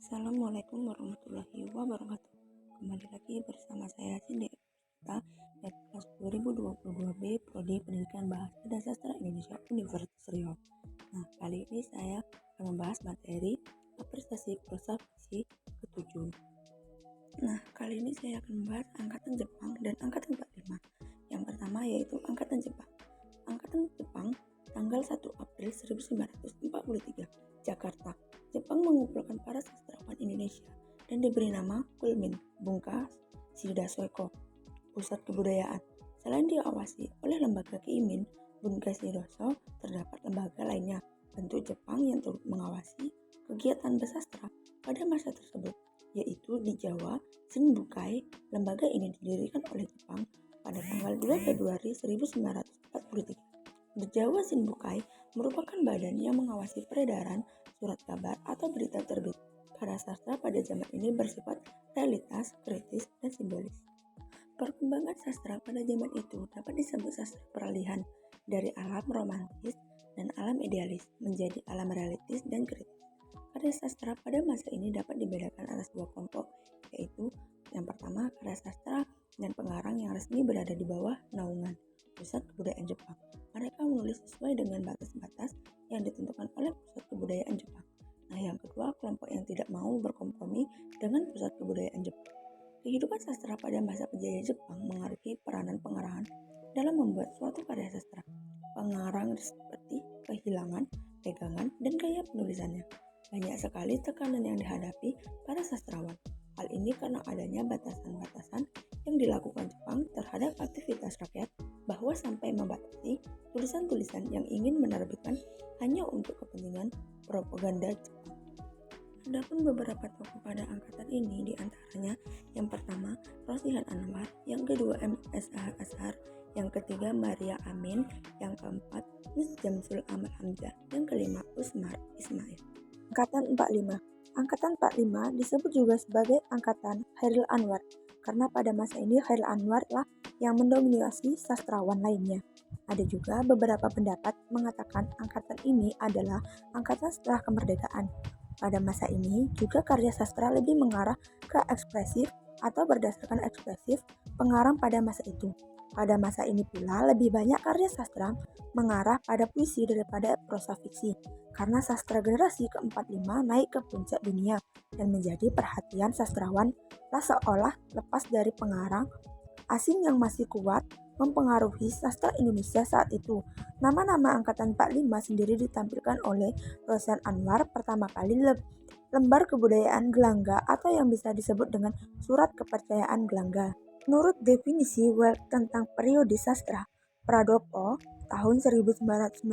Assalamualaikum warahmatullahi wabarakatuh. Kembali lagi bersama saya Cindy Epita dari kelas 2022B Prodi Pendidikan Bahasa dan Sastra Indonesia Universitas Riau. Nah, kali ini saya akan membahas materi apresiasi prosa fiksi ke-7. Nah, kali ini saya akan membahas angkatan Jepang dan angkatan 45. Yang pertama yaitu angkatan Jepang. Angkatan Jepang tanggal 1 April 1943, Jakarta. Jepang mengumpulkan para sastrawan Indonesia dan diberi nama Kulmin Bunka Shida Soeko, Pusat Kebudayaan. Selain diawasi oleh lembaga Keimin Bunka Shidoso, terdapat lembaga lainnya bentuk Jepang yang turut mengawasi kegiatan bersastra pada masa tersebut, yaitu di Jawa, Shinbukai. Lembaga ini didirikan oleh Jepang pada tanggal 2 Februari 1943. Di Jawa, Shinbukai merupakan badan yang mengawasi peredaran surat kabar atau berita terbit. Karya sastra pada zaman ini bersifat realitas, kritis, dan simbolis. Perkembangan sastra pada zaman itu dapat disebut sastra peralihan dari alam romantis dan alam idealis menjadi alam realistis dan kritis. Karya sastra pada masa ini dapat dibedakan atas dua kelompok, yaitu yang pertama karya sastra dan pengarang yang resmi berada di bawah naungan Pusat Kebudayaan Jepang. Mereka menulis sesuai dengan batas-batas yang ditentukan oleh Pusat Kebudayaan Jepang. Nah, yang kedua, kelompok yang tidak mau berkompromi dengan Pusat Kebudayaan Jepang. Kehidupan sastra pada masa penjajah Jepang mengaruhi peranan pengarang dalam membuat suatu karya sastra. Pengarang seperti kehilangan pegangan dan gaya penulisannya. Banyak sekali tekanan yang dihadapi para sastrawan. Hal ini karena adanya batasan-batasan yang dilakukan Jepang terhadap aktivitas rakyat, bahwa sampai membatasi tulisan-tulisan yang ingin menerbitkan hanya untuk kepentingan propaganda Jepang. Adapun beberapa tokoh pada angkatan ini diantaranya yang pertama Rosihan Anwar, yang kedua M.S. Ashar, yang ketiga Maria Amin, yang keempat Nis Jamsul Amal Hamzah, yang kelima Usmar Ismail. Angkatan 45. Angkatan 45 disebut juga sebagai Angkatan Chairil Anwar karena pada masa ini Chairil Anwar lah yang mendominasi sastrawan lainnya. Ada juga beberapa pendapat mengatakan angkatan ini adalah angkatan setelah kemerdekaan. Pada masa ini juga karya sastra lebih mengarah ke ekspresif atau berdasarkan ekspresif pengarang pada masa itu. Pada masa ini pula lebih banyak karya sastra mengarah pada puisi daripada prosa fiksi, karena sastra generasi ke-45 naik ke puncak dunia dan menjadi perhatian sastrawan lah seolah lepas dari pengarang asing yang masih kuat mempengaruhi sastra Indonesia saat itu. Nama-nama angkatan 45 sendiri ditampilkan oleh Rosihan Anwar pertama kali lembar kebudayaan Gelangga atau yang bisa disebut dengan surat kepercayaan Gelangga. Menurut definisi Welk tentang periode sastra, Pradopo tahun 1992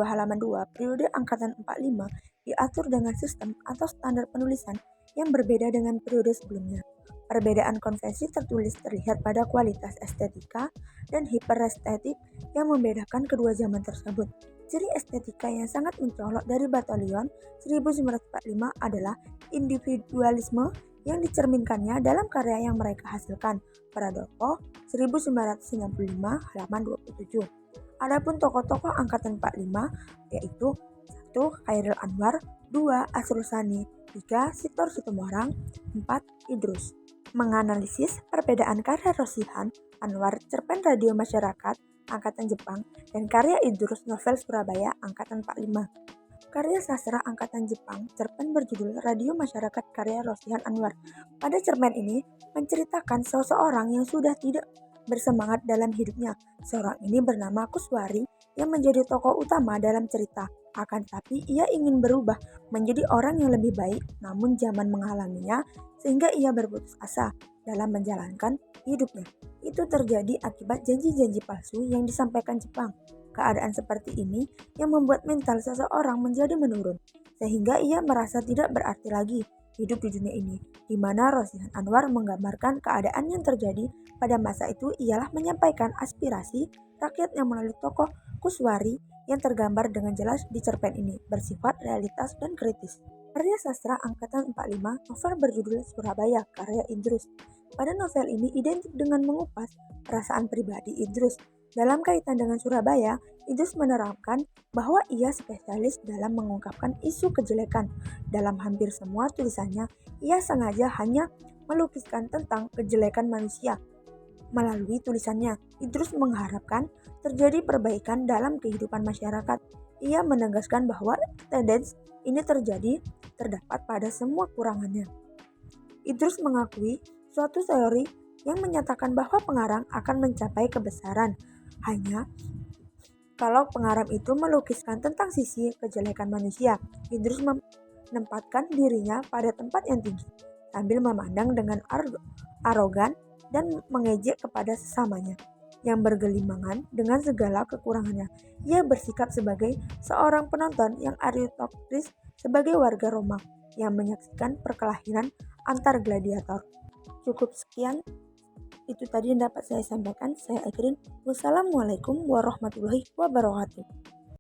halaman 2, periode angkatan 45 diatur dengan sistem atau standar penulisan yang berbeda dengan periode sebelumnya. Perbedaan konvensi tertulis terlihat pada kualitas estetika dan hiperestetik yang membedakan kedua zaman tersebut. Ciri estetika yang sangat mencolok dari Batalion 1945 adalah individualisme yang dicerminkannya dalam karya yang mereka hasilkan. Pradopo 1995 halaman 27. Adapun tokoh-tokoh angkatan 45 yaitu 1. Chairil Anwar, 2. Asrul Sani, 3. Sitor Situmorang, 4. Idrus. Menganalisis perbedaan karya Rosihan Anwar cerpen Radio Masyarakat Angkatan Jepang dan karya Idrus novel Surabaya Angkatan 45. Karya sastra Angkatan Jepang, cerpen berjudul Radio Masyarakat karya Rosihan Anwar. Pada cerpen ini menceritakan seseorang yang sudah tidak bersemangat dalam hidupnya. Seorang ini bernama Kuswari yang menjadi tokoh utama dalam cerita. Akan tetapi ia ingin berubah menjadi orang yang lebih baik, namun zaman menghalanginya sehingga ia berputus asa dalam menjalankan hidupnya. Itu terjadi akibat janji-janji palsu yang disampaikan Jepang. Keadaan seperti ini yang membuat mental seseorang menjadi menurun, sehingga ia merasa tidak berarti lagi hidup di dunia ini, di mana Rosihan Anwar menggambarkan keadaan yang terjadi pada masa itu ialah menyampaikan aspirasi rakyat yang melalui tokoh Kuswari yang tergambar dengan jelas di cerpen ini, bersifat realitas dan kritis. Karya sastra angkatan 45 novel berjudul Surabaya karya Idrus. Pada novel ini identik dengan mengupas perasaan pribadi Idrus Dalam kaitan dengan Surabaya, Idrus menerapkan bahwa ia spesialis dalam mengungkapkan isu kejelekan. Dalam hampir semua tulisannya, ia sengaja hanya melukiskan tentang kejelekan manusia. Melalui tulisannya, Idrus mengharapkan terjadi perbaikan dalam kehidupan masyarakat. Ia menegaskan bahwa tendensi ini terdapat pada semua kurangannya. Idrus mengakui suatu teori yang menyatakan bahwa pengarang akan mencapai kebesaran hanya kalau pengarang itu melukiskan tentang sisi kejelekan manusia. Idrus menempatkan dirinya pada tempat yang tinggi sambil memandang dengan arogan dan mengejek kepada sesamanya yang bergelimangan dengan segala kekurangannya. Ia bersikap sebagai seorang penonton yang aristokratis sebagai warga Roma yang menyaksikan perkelahian antar gladiator. Cukup sekian, itu tadi yang dapat saya sampaikan. Saya akhirin. Wassalamualaikum warahmatullahi wabarakatuh.